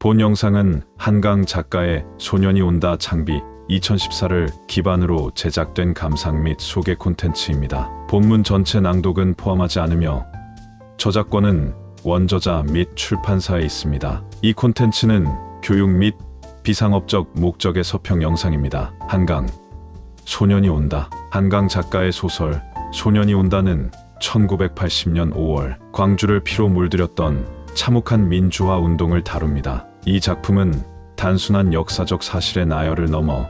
본 영상은 한강 작가의 소년이 온다 창비 2014를 기반으로 제작된 감상 및 소개 콘텐츠입니다. 본문 전체 낭독은 포함하지 않으며 저작권은 원저자 및 출판사에 있습니다. 이 콘텐츠는 교육 및 비상업적 목적의 서평 영상입니다. 한강 소년이 온다. 한강 작가의 소설 소년이 온다는 1980년 5월 광주를 피로 물들였던 참혹한 민주화 운동을 다룹니다. 이 작품은 단순한 역사적 사실의 나열을 넘어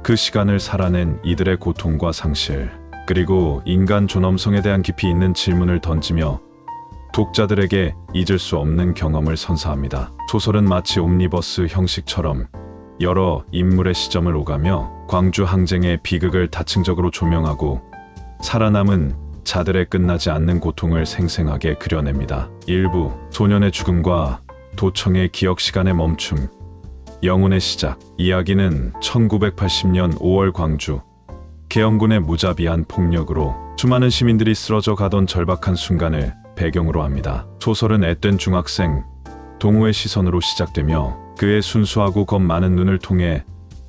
그 시간을 살아낸 이들의 고통과 상실, 그리고 인간 존엄성에 대한 깊이 있는 질문을 던지며 독자들에게 잊을 수 없는 경험을 선사합니다. 소설은 마치 옴니버스 형식처럼 여러 인물의 시점을 오가며 광주 항쟁의 비극을 다층적으로 조명하고 살아남은 자들의 끝나지 않는 고통을 생생하게 그려냅니다. 일부 소년의 죽음과 도청의 기억 시간의 멈춤, 영혼의 시작. 이야기는 1980년 5월 광주 계엄군의 무자비한 폭력으로 수많은 시민들이 쓰러져 가던 절박한 순간을 배경으로 합니다. 소설은 앳된 중학생 동호의 시선으로 시작되며 그의 순수하고 겁 많은 눈을 통해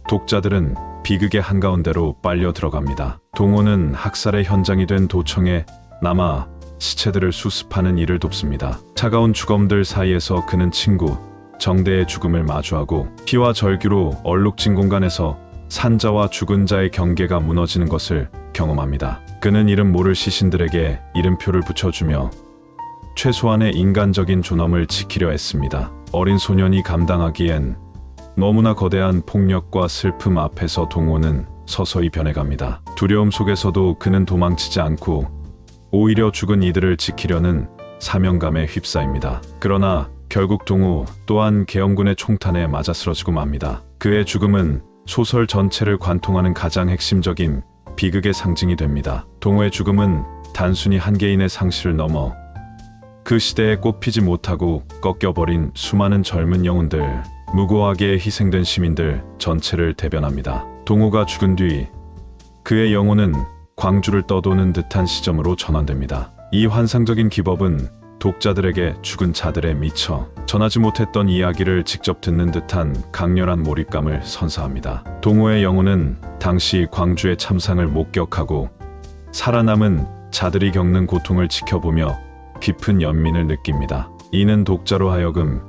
독자들은 비극의 한가운데로 빨려 들어갑니다. 동호는 학살의 현장이 된 도청에 남아 시체들을 수습하는 일을 돕습니다. 차가운 주검들 사이에서 그는 친구 정대의 죽음을 마주하고 피와 절규로 얼룩진 공간에서 산자와 죽은 자의 경계가 무너지는 것을 경험합니다. 그는 이름 모를 시신들에게 이름표를 붙여주며 최소한의 인간적인 존엄을 지키려 했습니다. 어린 소년이 감당하기엔 너무나 거대한 폭력과 슬픔 앞에서 동호는 서서히 변해갑니다. 두려움 속에서도 그는 도망치지 않고 오히려 죽은 이들을 지키려는 사명감에 휩싸입니다. 그러나 결국 동호 또한 계엄군의 총탄에 맞아 쓰러지고 맙니다. 그의 죽음은 소설 전체를 관통하는 가장 핵심적인 비극의 상징이 됩니다. 동호의 죽음은 단순히 한 개인의 상실을 넘어 그 시대에 꼽히지 못하고 꺾여버린 수많은 젊은 영혼들, 무고하게 희생된 시민들 전체를 대변합니다. 동호가 죽은 뒤 그의 영혼은 광주를 떠도는 듯한 시점으로 전환됩니다. 이 환상적인 기법은 독자들에게 죽은 자들에 미처 전하지 못했던 이야기를 직접 듣는 듯한 강렬한 몰입감을 선사합니다. 동호의 영혼은 당시 광주의 참상을 목격하고 살아남은 자들이 겪는 고통을 지켜보며 깊은 연민을 느낍니다. 이는 독자로 하여금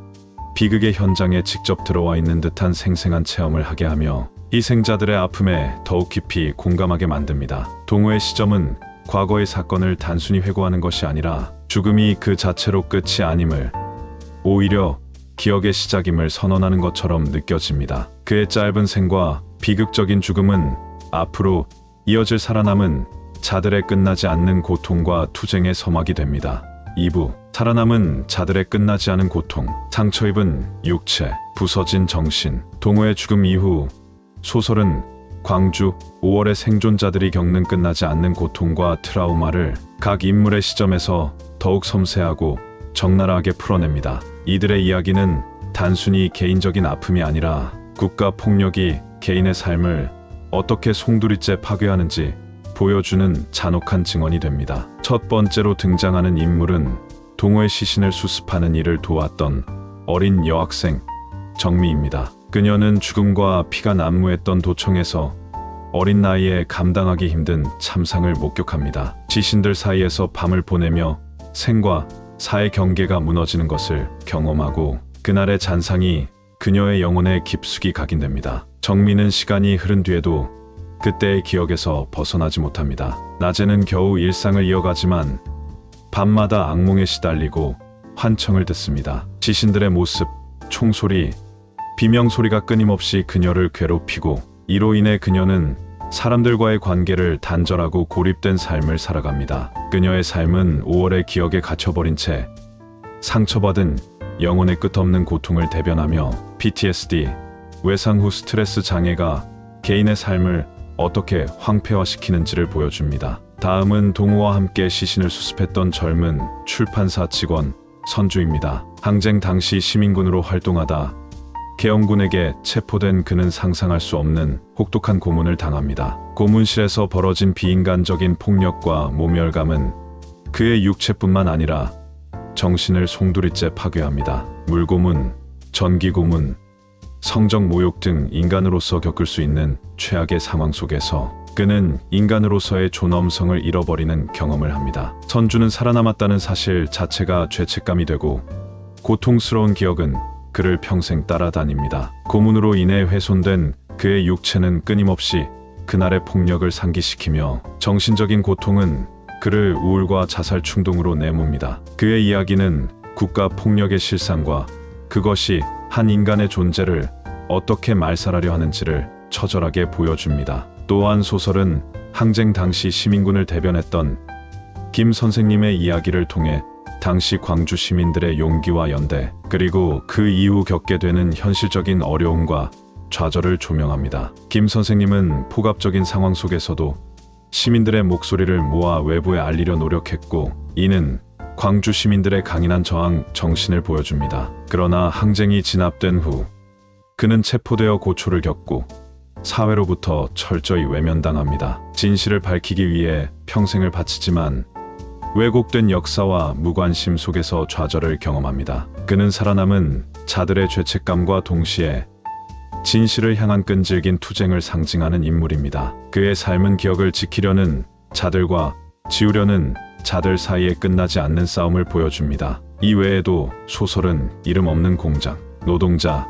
비극의 현장에 직접 들어와 있는 듯한 생생한 체험을 하게 하며 희생자들의 아픔에 더욱 깊이 공감하게 만듭니다. 동호의 시점은 과거의 사건을 단순히 회고하는 것이 아니라 죽음이 그 자체로 끝이 아님을, 오히려 기억의 시작임을 선언하는 것처럼 느껴집니다. 그의 짧은 생과 비극적인 죽음은 앞으로 이어질 살아남은 자들의 끝나지 않는 고통과 투쟁의 서막이 됩니다. 2부 살아남은 자들의 끝나지 않은 고통, 상처 입은 육체, 부서진 정신. 동호의 죽음 이후 소설은 광주 5월의 생존자들이 겪는 끝나지 않는 고통과 트라우마를 각 인물의 시점에서 더욱 섬세하고 적나라하게 풀어냅니다. 이들의 이야기는 단순히 개인적인 아픔이 아니라 국가 폭력이 개인의 삶을 어떻게 송두리째 파괴하는지 보여주는 잔혹한 증언이 됩니다. 첫 번째로 등장하는 인물은 동호의 시신을 수습하는 일을 도왔던 어린 여학생 정미입니다. 그녀는 죽음과 피가 난무했던 도청에서 어린 나이에 감당하기 힘든 참상을 목격합니다. 시신들 사이에서 밤을 보내며 생과 사의 경계가 무너지는 것을 경험하고 그날의 잔상이 그녀의 영혼에 깊숙이 각인됩니다. 정미는 시간이 흐른 뒤에도 그때의 기억에서 벗어나지 못합니다. 낮에는 겨우 일상을 이어가지만 밤마다 악몽에 시달리고 환청을 듣습니다. 시신들의 모습, 총소리, 비명소리가 끊임없이 그녀를 괴롭히고 이로 인해 그녀는 사람들과의 관계를 단절하고 고립된 삶을 살아갑니다. 그녀의 삶은 5월의 기억에 갇혀버린 채 상처받은 영혼의 끝없는 고통을 대변하며 PTSD, 외상 후 스트레스 장애가 개인의 삶을 어떻게 황폐화시키는지를 보여줍니다. 다음은 동호와 함께 시신을 수습했던 젊은 출판사 직원 선주입니다. 항쟁 당시 시민군으로 활동하다 계엄군에게 체포된 그는 상상할 수 없는 혹독한 고문을 당합니다. 고문실에서 벌어진 비인간적인 폭력과 모멸감은 그의 육체뿐만 아니라 정신을 송두리째 파괴합니다. 물고문, 전기 고문, 성적 모욕 등 인간으로서 겪을 수 있는 최악의 상황 속에서 그는 인간으로서의 존엄성을 잃어버리는 경험을 합니다. 선주는 살아남았다는 사실 자체가 죄책감이 되고 고통스러운 기억은 그를 평생 따라다닙니다. 고문으로 인해 훼손된 그의 육체는 끊임없이 그날의 폭력을 상기시키며 정신적인 고통은 그를 우울과 자살 충동으로 내몬니다. 그의 이야기는 국가 폭력의 실상과 그것이 한 인간의 존재를 어떻게 말살하려 하는지를 처절하게 보여줍니다. 또한 소설은 항쟁 당시 시민군을 대변했던 김 선생님의 이야기를 통해 당시 광주 시민들의 용기와 연대, 그리고 그 이후 겪게 되는 현실적인 어려움과 좌절을 조명합니다. 김 선생님은 폭압적인 상황 속에서도 시민들의 목소리를 모아 외부에 알리려 노력했고, 이는 광주 시민들의 강인한 저항 정신을 보여줍니다. 그러나 항쟁이 진압된 후 그는 체포되어 고초를 겪고 사회로부터 철저히 외면당합니다. 진실을 밝히기 위해 평생을 바치지만 왜곡된 역사와 무관심 속에서 좌절을 경험합니다. 그는 살아남은 자들의 죄책감과 동시에 진실을 향한 끈질긴 투쟁을 상징하는 인물입니다. 그의 삶은 기억을 지키려는 자들과 지우려는 자들 사이에 끝나지 않는 싸움을 보여줍니다. 이 외에도 소설은 이름 없는 공장, 노동자,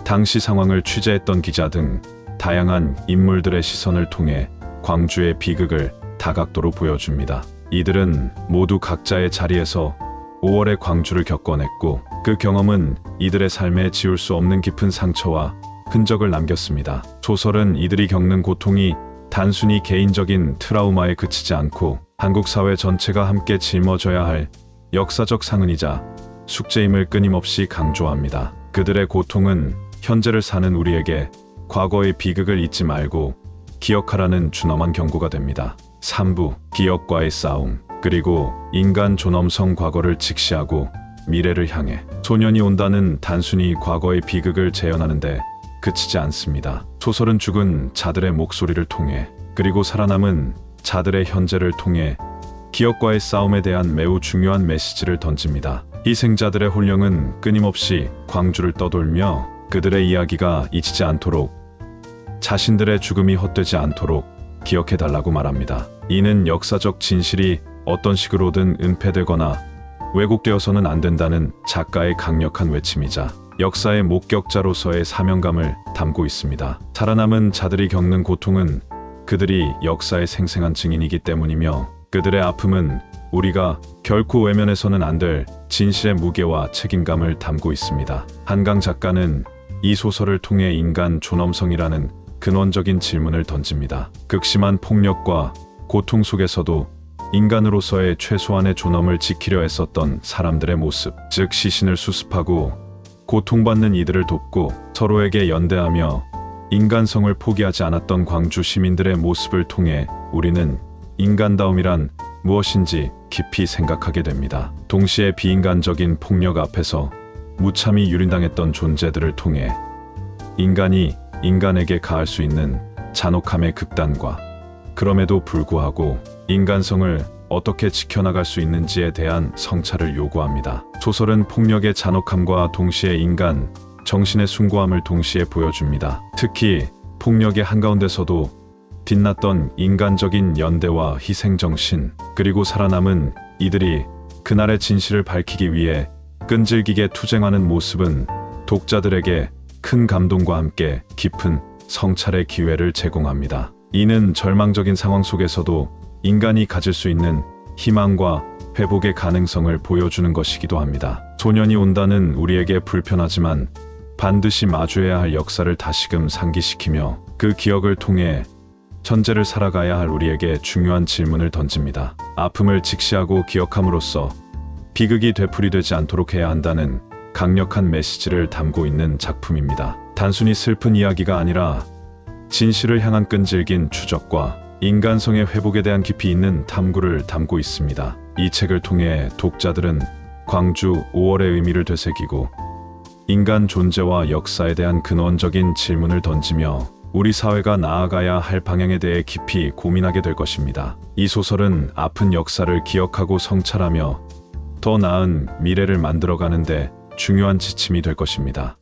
당시 상황을 취재했던 기자 등 다양한 인물들의 시선을 통해 광주의 비극을 다각도로 보여줍니다. 이들은 모두 각자의 자리에서 5월의 광주를 겪어냈고, 그 경험은 이들의 삶에 지울 수 없는 깊은 상처와 흔적을 남겼습니다. 소설은 이들이 겪는 고통이 단순히 개인적인 트라우마에 그치지 않고 한국 사회 전체가 함께 짊어져야 할 역사적 상흔이자 숙제임을 끊임없이 강조합니다. 그들의 고통은 현재를 사는 우리에게 과거의 비극을 잊지 말고 기억하라는 준엄한 경고가 됩니다. 3부, 기억과의 싸움, 그리고 인간 존엄성. 과거를 직시하고 미래를 향해. 소년이 온다는 단순히 과거의 비극을 재현하는데 그치지 않습니다. 소설은 죽은 자들의 목소리를 통해, 그리고 살아남은 자들의 현재를 통해 기억과의 싸움에 대한 매우 중요한 메시지를 던집니다. 희생자들의 혼령은 끊임없이 광주를 떠돌며 그들의 이야기가 잊히지 않도록, 자신들의 죽음이 헛되지 않도록 기억해달라고 말합니다. 이는 역사적 진실이 어떤 식으로든 은폐되거나 왜곡되어서는 안 된다는 작가의 강력한 외침이자 역사의 목격자로서의 사명감을 담고 있습니다. 살아남은 자들이 겪는 고통은 그들이 역사의 생생한 증인이기 때문이며, 그들의 아픔은 우리가 결코 외면해서는 안 될 진실의 무게와 책임감을 담고 있습니다. 한강 작가는 이 소설을 통해 인간 존엄성이라는 근원적인 질문을 던집니다. 극심한 폭력과 고통 속에서도 인간으로서의 최소한의 존엄을 지키려 애썼던 사람들의 모습, 즉 시신을 수습하고 고통받는 이들을 돕고 서로에게 연대하며 인간성을 포기하지 않았던 광주 시민들의 모습을 통해 우리는 인간다움이란 무엇인지 깊이 생각하게 됩니다. 동시에 비인간적인 폭력 앞에서 무참히 유린당했던 존재들을 통해 인간이 인간에게 가할 수 있는 잔혹함의 극단과, 그럼에도 불구하고 인간성을 어떻게 지켜나갈 수 있는지에 대한 성찰을 요구합니다. 소설은 폭력의 잔혹함과 동시에 인간 정신의 숭고함을 동시에 보여줍니다. 특히 폭력의 한가운데서도 빛났던 인간적인 연대와 희생정신, 그리고 살아남은 이들이 그날의 진실을 밝히기 위해 끈질기게 투쟁하는 모습은 독자들에게 큰 감동과 함께 깊은 성찰의 기회를 제공합니다. 이는 절망적인 상황 속에서도 인간이 가질 수 있는 희망과 회복의 가능성을 보여주는 것이기도 합니다. 소년이 온다는 우리에게 불편하지만 반드시 마주해야 할 역사를 다시금 상기시키며 그 기억을 통해 현재를 살아가야 할 우리에게 중요한 질문을 던집니다. 아픔을 직시하고 기억함으로써 비극이 되풀이되지 않도록 해야 한다는 강력한 메시지를 담고 있는 작품입니다. 단순히 슬픈 이야기가 아니라 진실을 향한 끈질긴 추적과 인간성의 회복에 대한 깊이 있는 탐구를 담고 있습니다. 이 책을 통해 독자들은 광주 5월의 의미를 되새기고 인간 존재와 역사에 대한 근원적인 질문을 던지며 우리 사회가 나아가야 할 방향에 대해 깊이 고민하게 될 것입니다. 이 소설은 아픈 역사를 기억하고 성찰하며 더 나은 미래를 만들어가는데 중요한 지침이 될 것입니다.